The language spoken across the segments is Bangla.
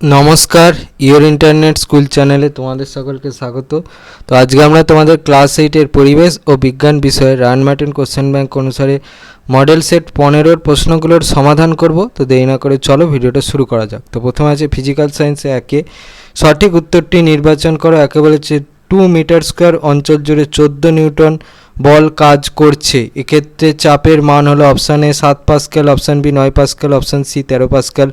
নমস্কার, ইওর ইন্টারনেট স্কুল চ্যানেলে তোমাদের সকলকে স্বাগত। তো আজকে আমরা তোমাদের ক্লাস 8-এর পরিবেশ ও বিজ্ঞান বিষয়ে রায়ান মার্টিন কোশ্চেন ব্যাংক অনুসারে মডেল সেট 15-র প্রশ্নগুলোর সমাধান করব। তো দেরি না করে চলো ভিডিওটা শুরু করা যাক। তো প্রথমে আছে ফিজিক্যাল সায়েন্সে একে সঠিক উত্তরটি নির্বাচন করো। একে বলেছে 2 মিটার স্কোয়ার অঞ্চল জুড়ে 14 নিউটন বল কাজ করছে। এক্ষেত্রে চাপের মান হলো option A 7 pascal, option B 9 pascal, option C 13 pascal,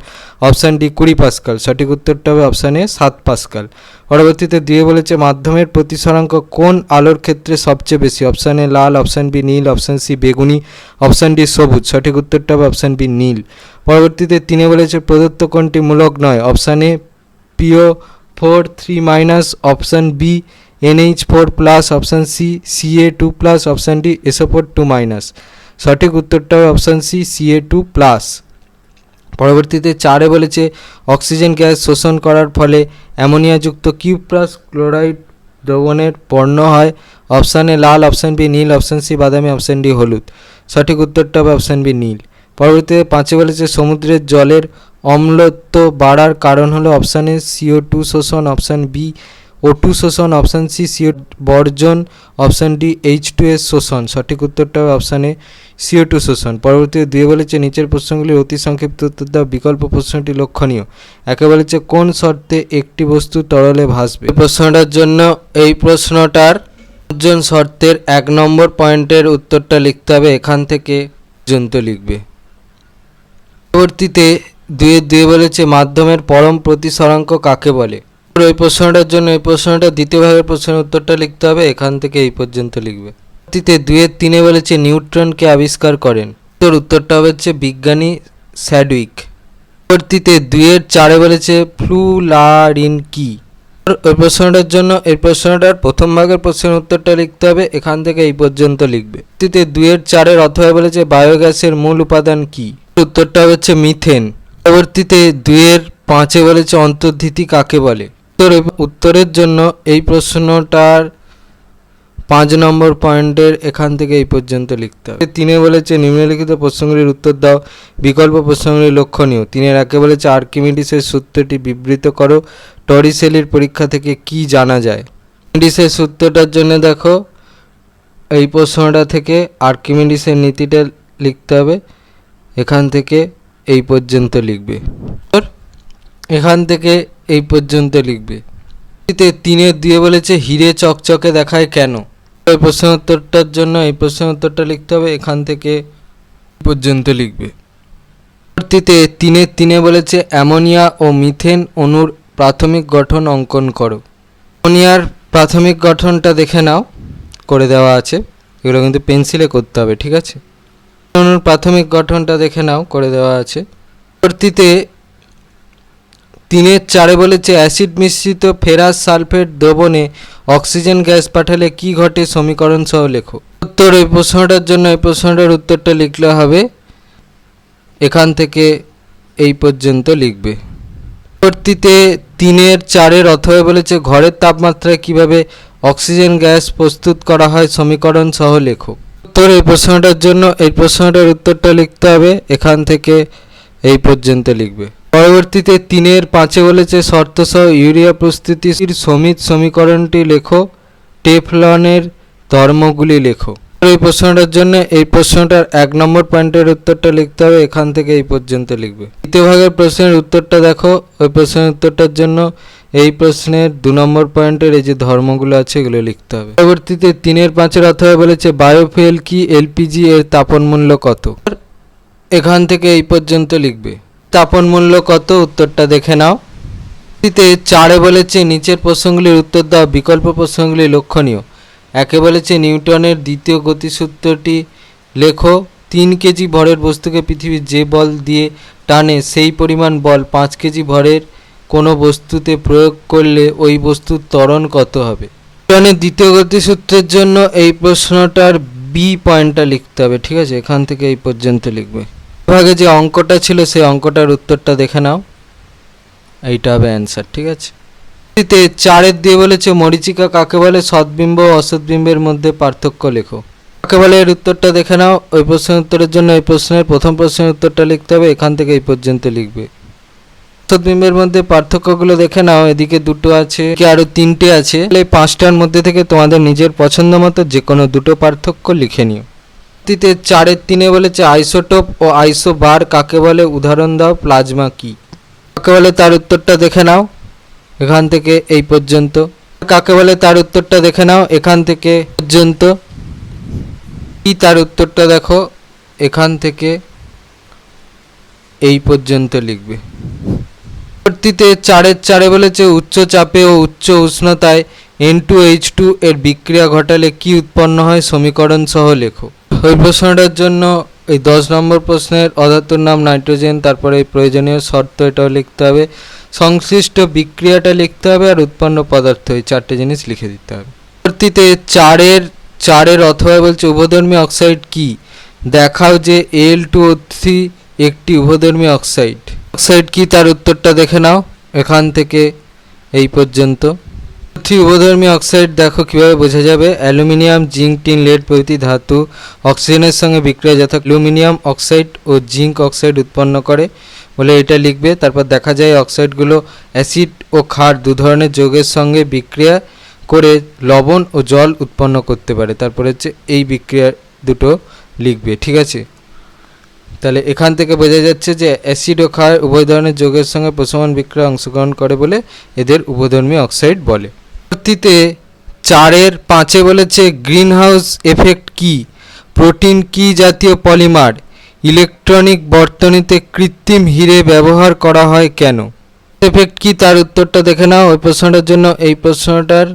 option D 20 pascal. সঠিক উত্তরটা হবে অপশান এ 7 পাস্কেল। পরবর্তীতে দিয়ে বলেছে মাধ্যমের প্রতিসরাঙ্ক কোন আলোর ক্ষেত্রে সবচেয়ে বেশি। অপশান এ লাল, অপশান বি নীল, অপশান সি বেগুনি, অপশান ডি সবুজ। সঠিক উত্তরটা হবে অপশান বি নীল। পরবর্তীতে তিনে বলেছে প্রদত্ত কোনটি মূলক নয়। Option A PO4 3-, option B NH4 plus, option C Ca2 plus, option D SO4 2-। সঠিক উত্তরটা হবে অপশান সি Ca2 প্লাস। পরবর্তীতে চারে বলেছে অক্সিজেন গ্যাস শোষণ করার ফলে অ্যামোনিয়াযুক্ত কিউপ্রাস ক্লোরাইড দ্রবণের বর্ণ হয়। অপশান এ লাল, অপশান বি নীল, অপশান সি বাদামি, অপশান ডি হলুদ। সঠিক উত্তরটা হবে অপশান বি নীল। পরবর্তীতে পাঁচে বলেছে সমুদ্রের জলের অম্লত্ব বাড়ার কারণ হলো। অপশান এ CO2 শোষণ, অপশান বি O2 শোষণ, অপশান সি CO2 বর্জন, অপশান ডি H2S শোষণ। সঠিক উত্তরটা হবে অপশান এ CO2 শোষণ। পরবর্তীতে দুয়ে বলেছে নিচের প্রশ্নগুলির অতি সংক্ষিপ্ত উত্তর দাও। বিকল্প প্রশ্নটি লক্ষণীয়। একে বলেছে কোন শর্তে একটি বস্তু তরলে ভাসবে। প্রশ্নটার জন্য এই প্রশ্নটার শর্তের 1 নম্বর পয়েন্টের উত্তরটা লিখতে হবে। এখান থেকে পর্যন্ত লিখবে। পরবর্তীতে দুয়ে বলেছে মাধ্যমের পরম প্রতিসরাঙ্ক কাকে বলে। এই প্রশ্নটার জন্য এই প্রশ্নটা দ্বিতীয় ভাগের প্রশ্নের উত্তরটা লিখতে হবে। এখান থেকে এই পর্যন্ত লিখবে। পরবর্তীতে 2-3 বলেছে নিউট্রনকে আবিষ্কার করেন। উত্তরটা হচ্ছে বিজ্ঞানী স্যাডউইক। পরবর্তীতে 2-4 বলেছে ফ্লুরারিন কি। ওই প্রশ্নটার জন্য এই প্রশ্নটার প্রথম ভাগের প্রশ্নের উত্তরটা লিখতে হবে। এখান থেকে এই পর্যন্ত লিখবে। পরবর্তীতে 2-4 অথবা বলেছে বায়োগ্যাসের মূল উপাদান কি। উত্তরটা হচ্ছে মিথেন। পরবর্তীতে 2-5 বলেছে অন্তর্ধিতি কাকে বলে। উত্তরের জন্য এই প্রশ্নটার 5 নম্বর পয়েন্টের এখান থেকে এই পর্যন্ত লিখতে হবে। 3 বলেছে নিম্নলিখিত প্রশ্নগুলির উত্তর দাও। বিকল্প প্রশ্নগুলি লক্ষণীয়। 3 বলেছে আর্কিমিডিসের সূত্রটি বিবৃত করো। টরিসেলির পরীক্ষা থেকে কি জানা যায়। আর্কিমিডিসের সূত্রটার জন্য দেখো এই প্রশ্নটা থেকে আর্কিমিডিসের নীতিটা লিখতে হবে। এখান থেকে এই পর্যন্ত লিখবে। এখান থেকে এই পর্যন্ত লিখবে। 3-2 বলেছে হিরে চকচকে দেখায় কেন। এই প্রশ্নের উত্তরটার জন্য এই প্রশ্নের উত্তরটা লিখতে হবে। এখান থেকে পর্যন্ত লিখবে। পরবর্তীতে 3 বলেছে অ্যামোনিয়া ও মিথেন অণুর প্রাথমিক গঠন অঙ্কন করো। অ্যামোনিয়ার প্রাথমিক গঠনটা দেখে নাও, করে দেওয়া আছে। এগুলো কিন্তু পেন্সিলে করতে হবে, ঠিক আছে। অণুর প্রাথমিক গঠনটা দেখে নাও, করে দেওয়া আছে। পরবর্তীতে 3-4 বলেছে অ্যাসিড মিশ্রিত ফেরাস সালফেট দ্রবণে অক্সিজেন গ্যাস পাঠালে কি ঘটে সমীকরণ সহ লেখো। উত্তর এই প্রশ্নটার জন্য এই প্রশ্নটার উত্তরটা লিখলে হবে। এখান থেকে এই পর্যন্ত লিখবে। পরবর্তীতে 3-4 অথবা বলেছে ঘরের তাপমাত্রায় কিভাবে অক্সিজেন গ্যাস প্রস্তুত করা হয় সমীকরণ সহ লেখো। উত্তর এই প্রশ্নটার জন্য এই প্রশ্নটার উত্তরটা লিখতে হবে। এখান থেকে এই পর্যন্ত লিখবে। পরবর্তীতে 3-5 বলেছে শর্তসহ ইউরিয়া প্রস্তুতির সমিত সমীকরণটি লেখো। টেফলনের ধর্মগুলি লেখো। এই প্রশ্নটার জন্য এই প্রশ্নটার 1 নম্বর পয়েন্টের উত্তরটা লিখতে হবে। এখান থেকে এই পর্যন্ত লিখবে। দ্বিতীয় ভাগের প্রশ্নের উত্তরটা দেখো। ওই প্রশ্নের উত্তরটার জন্য এই প্রশ্নের 2 নম্বর পয়েন্টের এই যে ধর্মগুলো আছে এগুলো লিখতে হবে। পরবর্তীতে 3-5 অথবা বলেছে বায়োফুয়েল কি LPG এর তাপন মূল্য কত। এখান থেকে এই পর্যন্ত লিখবে। তাপন মূল্য কত উত্তরটা দেখে নাও। 4 বলেছে নিচের প্রশ্নগুলির উত্তর দাও। বিকল্প প্রশ্নগুলি লক্ষণীয়। 1 বলেছে নিউটনের দ্বিতীয় গতিসূত্রটি লেখো। 3 কেজি ভরের বস্তুকে পৃথিবীর যে বল দিয়ে টানে সেই পরিমাণ বল 5 কেজি ভরের কোনো বস্তুতে প্রয়োগ করলে ওই বস্তুর ত্বরণ কত হবে। নিউটনের দ্বিতীয় গতিসূত্রের জন্য এই প্রশ্নটার বি পয়েন্টটা লিখতে হবে, ঠিক আছে। এখান থেকে এই পর্যন্ত লিখবে। ভাগে যে অঙ্কটা ছিল সেই অঙ্কটার উত্তরটা দেখে নাও। এইটা হবে অ্যান্সার, ঠিক আছে। 4 বলেছে মরীচিকা কাকে বলে সৎবিম্ব ও অসৎবিম্বের মধ্যে পার্থক্য লেখো। কাকে বলে এর উত্তরটা দেখে নাও। ওই প্রশ্নের উত্তরের জন্য এই প্রশ্নের প্রথম প্রশ্নের উত্তরটা লিখতে হবে। এখান থেকে এই পর্যন্ত লিখবে। প্রস্থবিম্বের মধ্যে পার্থক্যগুলো দেখে নাও। এদিকে দুটো আছে, আরো তিনটে আছে। এই পাঁচটার মধ্যে থেকে তোমাদের নিজের পছন্দ মতো যে কোনো দুটো পার্থক্য লিখে নিও। 4-3 বলেছে আইসোটোপ ও আইসোবার কাকে বলে, উদাহরণ দাও। প্লাজমা কি কাকে বলে তার উত্তরটা দেখে নাও এখান থেকে এই পর্যন্ত। কাকে বলে তার উত্তরটা দেখে নাও এখান থেকে পর্যন্ত। কি তার উত্তরটা দেখো এখান থেকে এই পর্যন্ত লিখবে। পরবর্তীতে 4 বলেছে উচ্চ চাপে ও উচ্চ উষ্ণতায় N2H2 এর বিক্রিয়া ঘটালে কি উৎপন্ন হয়, সমীকরণ সহ লেখো। ওই প্রশ্নটার জন্য এই 10 নম্বর প্রশ্নের অধাতুর নাম নাইট্রোজেন, তারপরে এই প্রয়োজনীয় শর্ত এটাও লিখতে হবে, সংশ্লিষ্ট বিক্রিয়াটা লিখতে হবে, আর উৎপন্ন পদার্থ, এই 4টে জিনিস লিখে দিতে হবে। পরবর্তীতে 4 অথবা বলছে উভধর্মী অক্সাইড কি, দেখাও যে Al2O3 একটি উভধর্মী অক্সাইড। অক্সাইড কি তার উত্তরটা দেখে নাও এখান থেকে এই পর্যন্ত। উভধর্মী অক্সাইড দেখো কিভাবে বোঝা যাবে। অ্যালুমিনিয়াম, জিঙ্ক, টিন, লেড প্রভৃতি ধাতু অক্সিজেনের সঙ্গে বিক্রিয়া যথা অ্যালুমিনিয়াম অক্সাইড ও জিঙ্ক অক্সাইড উৎপন্ন করে বলে এটা লিখবে। তারপর দেখা যায় অক্সাইডগুলো অ্যাসিড ও ক্ষার দু ধরনের যৌগের সঙ্গে বিক্রিয়া করে লবণ ও জল উৎপন্ন করতে পারে। তারপরে হচ্ছে এই বিক্রিয়া দুটো লিখবে, ঠিক আছে। তাহলে এখান থেকে বোঝা যাচ্ছে যে অ্যাসিড ও ক্ষার উভয় ধরনের যৌগের সঙ্গে প্রশমন বিক্রিয়ায় অংশগ্রহণ করে বলে এদের উভধর্মী অক্সাইড বলে। পরবর্তীতে 4-5 বলেছে গ্রিন হাউস এফেক্ট কি, প্রোটিন কি জাতীয় পলিমার, ইলেকট্রনিক বর্তনীতে কৃত্রিম হিরে ব্যবহার করা হয় কেন। এফেক্ট কি তার উত্তরটা দেখে নাও। ওই প্রশ্নটার জন্য এই প্রশ্নটার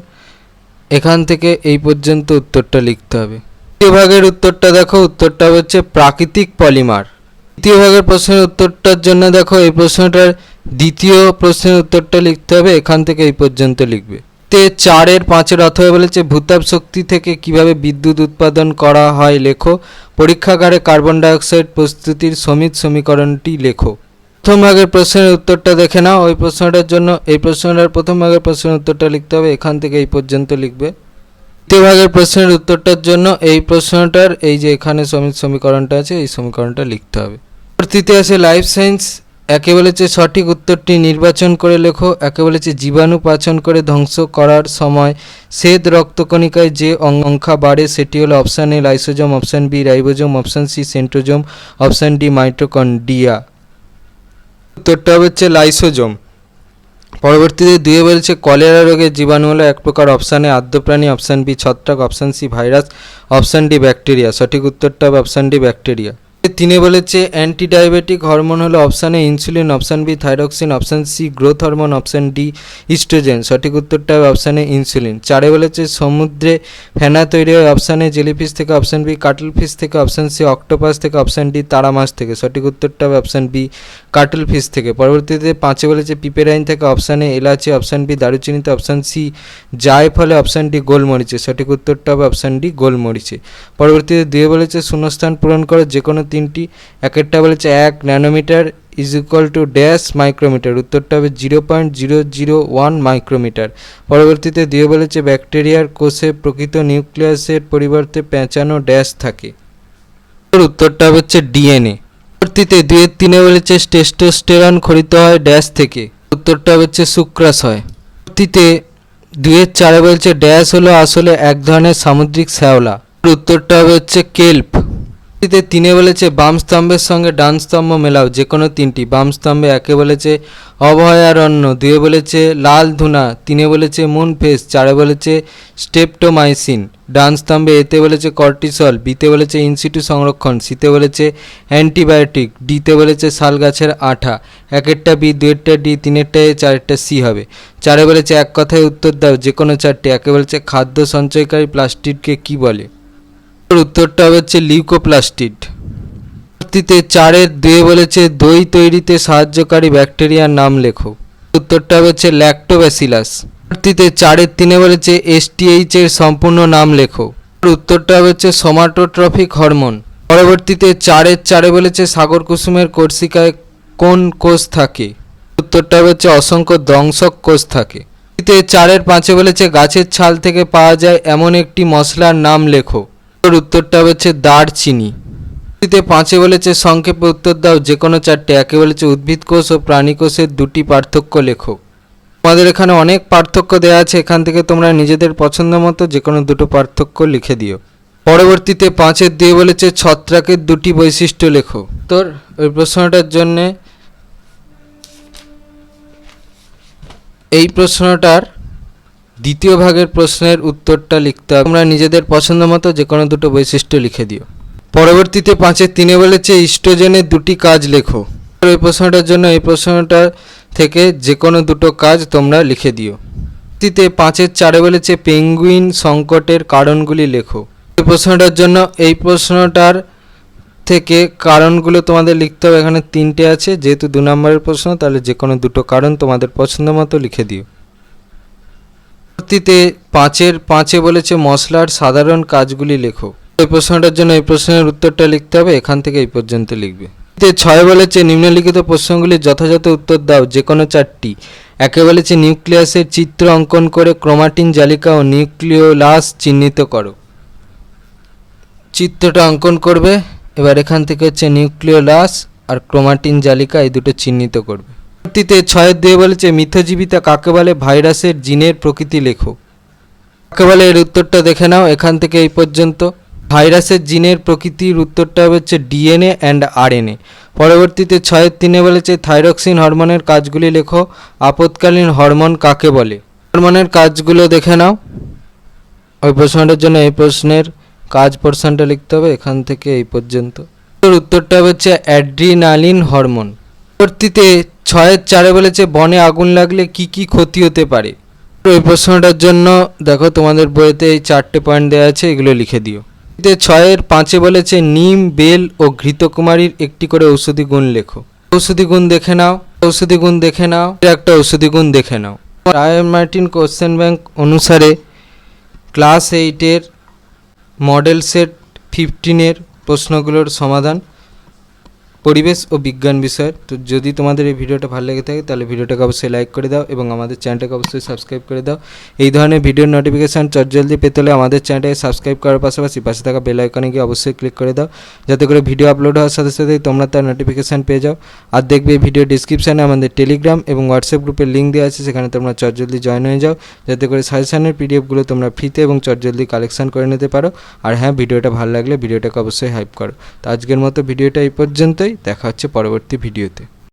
এখান থেকে এই পর্যন্ত উত্তরটা লিখতে হবে। দ্বিতীয় ভাগের উত্তরটা দেখো, উত্তরটা হচ্ছে প্রাকৃতিক পলিমার। দ্বিতীয় ভাগের প্রশ্নের উত্তরটার জন্য দেখো এই প্রশ্নটার দ্বিতীয় প্রশ্নের উত্তরটা লিখতে হবে, এখান থেকে এই পর্যন্ত লিখবে। 4-5 অথবা বলেছে ভূতাপ শক্তি থেকে কিভাবে বিদ্যুৎ উৎপাদন করা হয় লেখো। পরীক্ষাগারে কার্বন ডাইঅক্সাইড প্রস্তুতির সমিত সমীকরণটি লেখো। প্রথম ভাগের প্রশ্নের উত্তরটা দেখে নাও। ওই প্রশ্নটার জন্য এই প্রশ্নটার প্রথম ভাগের প্রশ্নের উত্তরটা লিখতে হবে, এখান থেকে এই পর্যন্ত লিখবে। দ্বিতীয় ভাগের প্রশ্নের উত্তরটার জন্য এই প্রশ্নটার এই যে এখানে সমিত সমীকরণটা আছে এই সমীকরণটা লিখতে হবে। পরবর্তীতে আসে লাইফ সায়েন্স। একে বলেছে সঠিক উত্তরটি নির্বাচন করে লেখো। একে বলেছে জীবাণু পাচন করে ধ্বংস করার সময় শ্বেত রক্তকণিকায় যে সংখ্যা বাড়ে সেটি হলো option A lysosome, option B ribosome, option C centrosome, option D mitochondria. উত্তরটা হচ্ছে লাইসোজোম। পরবর্তীতে 2 বলছে কলেরা রোগের জীবাণু হলো এক প্রকার, অপশান এ আদ্যপ্রাণী, অপশান বি ছত্রাক, option C virus, option D bacteria. সঠিক উত্তরটা হবে অপশান ডি ব্যাকটেরিয়া। 3 বলেছে অ্যান্টি ডায়াবেটিক হরমোন হলো option A insulin, option B thyroxine, option C growth hormone, option D oestrogen. সঠিক উত্তরটা হবে অপশান এ ইনসুলিন। 4 বলেছে সমুদ্রে ফেনা তৈরি হয়, অপশান এ জেলিফিশ থেকে, অপশান বি কাটল ফিশ থেকে, অপশান সি অক্টোপাস থেকে, অপশান ডি তারা মাছ থেকে। সঠিক উত্তরটা হবে অপশান বি কাটল ফিশ থেকে। পরবর্তীতে 5 বলেছে পিপেরাইন থেকে, অপশান এ এলাচি, অপশান বি দারুচিনিতে, অপশান সি জায়ফলে, অপশান ডি গোলমরিচে। সঠিক উত্তরটা হবে অপশান ডি গোলমরিচে। পরবর্তীতে 2 বলেছে শূন্যস্থান পূরণ করে যে কোনো তিনটি। একটা বলেছে 1 nanometre is equal to dash micrometre. উত্তরটা হবে 0.001 মাইক্রোমিটার। পরবর্তীতে 2 বলেছে ব্যাকটেরিয়ার কোষে প্রকৃত নিউক্লিয়াসের পরিবর্তে পেঁচানো ড্যাশ থাকে। উত্তরটা হচ্ছে ডিএনএ। পরবর্তীতে 2-3 বলেছে টেস্টোস্টেরন খরিত হয় ড্যাশ থেকে। উত্তরটা হচ্ছে শুক্রাশয়। পরবর্তীতে 2-4 বলছে ড্যাশ হলো আসলে এক ধরনের সামুদ্রিক শ্যাওলা। উত্তরটা হচ্ছে কেল্প। 3 বলেছে বাম স্তম্ভের সঙ্গে ডান স্তম্ভ মেলাও যে কোনো তিনটি। বাম স্তম্ভে 1 বলেছে অভয়ারণ্য, 2 বলেছে লাল ধুনা, 3 বলেছে মুন ফেস, 4 বলেছে স্টেপটোমাইসিন। ডান স্তম্ভে এতে বলেছে কর্টিসল, বিতে বলেছে ইনসিটু সংরক্ষণ, সিতে বলেছে অ্যান্টিবায়োটিক, ডিতে বলেছে শাল গাছের আঠা। 1-টা বি, 2-টা ডি, 3-টা এ, 4-টা সি হবে। 4 বলেছে এক কথায় উত্তর দাও যে কোনো 4টি। 1 বলেছে খাদ্য সঞ্চয়কারী প্লাস্টিডকে কি বলে। উত্তরটা হচ্ছে লিউকোপ্লাস্টিড। পরবর্তীতে 4-2 বলেছে দই তৈরিতে সাহায্যকারী ব্যাকটেরিয়ার নাম লেখো। উত্তরটা হচ্ছে ল্যাক্টোব্যাসিলাস। পরবর্তীতে 4-3 বলেছে এসটিএইচ এর সম্পূর্ণ নাম লেখো। উত্তরটা হচ্ছে সোমাটোট্রফিক হরমোন। পরবর্তীতে 4-4 বলেছে সাগর কুসুমের কর্ষিকায় কোন কোষ থাকে। উত্তরটা হচ্ছে অসংখ্য দংশক কোষ থাকে। 4-5 বলেছে গাছের ছাল থেকে পাওয়া যায় এমন একটি মশলার নাম লেখো। উত্তরটা হচ্ছে দারচিনি। পাঁচে বলেছে সংক্ষেপে উত্তর দাও যে কোনো চারটে। একে বলেছে উদ্ভিদ কোষ ও প্রাণী কোষের দুটি পার্থক্য লেখো। তোমাদের এখানে অনেক পার্থক্য দেওয়া আছে, এখান থেকে তোমরা নিজেদের পছন্দ মতো যে কোনো দুটো পার্থক্য লিখে দিও। পরবর্তীতে পাঁচের দিয়ে বলেছে ছত্রাকের দুটি বৈশিষ্ট্য লেখো। তোর ওই প্রশ্নটার জন্যে এই প্রশ্নটার দ্বিতীয় ভাগের প্রশ্নের উত্তরটা লিখতে হবে। তোমরা নিজেদের পছন্দ মতো যে কোনো দুটো বৈশিষ্ট্য লিখে দিও। পরবর্তীতে পাঁচের তিনে বলেছে ইস্ট্রোজেনের দুটি কাজ লেখো। এই প্রশ্নটার জন্য এই প্রশ্নটা থেকে যে কোনো দুটো কাজ তোমরা লিখে দিও। পরবর্তীতে পাঁচের চারে বলেছে পেঙ্গুইন সংকটের কারণগুলি লেখো। এই প্রশ্নটার জন্য এই প্রশ্নটার থেকে কারণগুলো তোমাদের লিখতে হবে। এখানে তিনটে আছে, যেহেতু 2 নম্বরের প্রশ্ন, তাহলে যে কোনো দুটো কারণ তোমাদের পছন্দ মতো লিখে দিও। পরবর্তীতে পাঁচে বলেছে মশলার সাধারণ কাজগুলি লেখো। এই প্রশ্নটার জন্য এই প্রশ্নের উত্তরটা লিখতে হবে, এখান থেকে এই পর্যন্ত লিখবে। ছয় বলেছে নিম্নলিখিত প্রশ্নগুলির যথাযথ উত্তর দাও যে কোনো চারটি। একে বলেছে নিউক্লিয়াসের চিত্র অঙ্কন করে ক্রোমাটিন জালিকা ও নিউক্লিওলাস চিহ্নিত করো। চিত্রটা অঙ্কন করবে, এবার এখান থেকে হচ্ছে নিউক্লিওলাস আর ক্রোমাটিন জালিকা এই দুটো চিহ্নিত করবে। পরবর্তীতে 6 দিয়ে বলেছে মিথজীবিতা কাকে বলে, ভাইরাসের জিনের প্রকৃতি লেখো। কাকে বলে এর উত্তরটা দেখে নাও, এখান থেকে এই পর্যন্ত। ভাইরাসের জিনের প্রকৃতির উত্তরটা হচ্ছে ডিএনএ অ্যান্ড আরএনএ। পরবর্তীতে 6-3 বলেছে থাইরক্সিন হরমোনের কাজগুলি লেখো। আপদকালীন হরমোন কাকে বলে। হরমোনের কাজগুলো দেখে নাও। ওই প্রশ্নটার জন্য এই প্রশ্নের কাজ পোর্শনটা লিখতে হবে, এখান থেকে এই পর্যন্ত। উত্তরটা হচ্ছে অ্যাড্রিনালিন হরমোন। পরবর্তীতে 6-4 বলেছে বনে আগুন লাগলে কি কি ক্ষতি হতে পারে। ওই প্রশ্নটার জন্য দেখো তোমাদের বইতে এই 4টে পয়েন্ট দেওয়া আছে, এগুলো লিখে দিও। 6-5 বলেছে নিম, বেল ও ঘৃতকুমারীর একটি করে ঔষধি গুণ লেখো। ঔষধি গুণ দেখে নাও, একটা ঔষধি গুণ দেখে নাও। রায়ন মার্টিন কোশ্চেন ব্যাংক অনুসারে ক্লাস 8-এর মডেল সেট 15-এর প্রশ্নগুলোর সমাধান পরিবেশ ও বিজ্ঞান বিষয়ের। তো যদি তোমাদের এই ভিডিওটা ভালো লেগে থাকে তাহলে ভিডিওটাকে অবশ্যই লাইক করে দাও এবং আমাদের চ্যানেলটাকে অবশ্যই সাবস্ক্রাইব করে দাও। এই ধরনের ভিডিওর নোটিফিকেশান চটজলদি পেতে হলে আমাদের চ্যানেলটাকে সাবস্ক্রাইব করার পাশাপাশি পাশে থাকা বেল আইকনে গিয়ে অবশ্যই ক্লিক করে দাও, যাতে করে ভিডিও আপলোড হওয়ার সাথে সাথেই তোমরা তার নোটিফিকেশান পেয়ে যাও। আর দেখবে এই ভিডিও ডিসক্রিপশানে আমাদের টেলিগ্রাম এবং হোয়াটসঅ্যাপ গ্রুপের লিঙ্ক দেওয়া আছে, সেখানে তোমরা চটজলদি জয়েন হয়ে যাও, যাতে করে সাজেশনের পিডিএফগুলো তোমরা ফ্রিতে এবং চটজলদি কালেকশন করে নিতে পারো। আর হ্যাঁ, ভিডিওটা ভালো লাগলে ভিডিওটাকে অবশ্যই হাইপ করো। তো আজকের মতো ভিডিওটা এই পর্যন্তই, দেখা হচ্ছে পরবর্তী ভিডিওতে।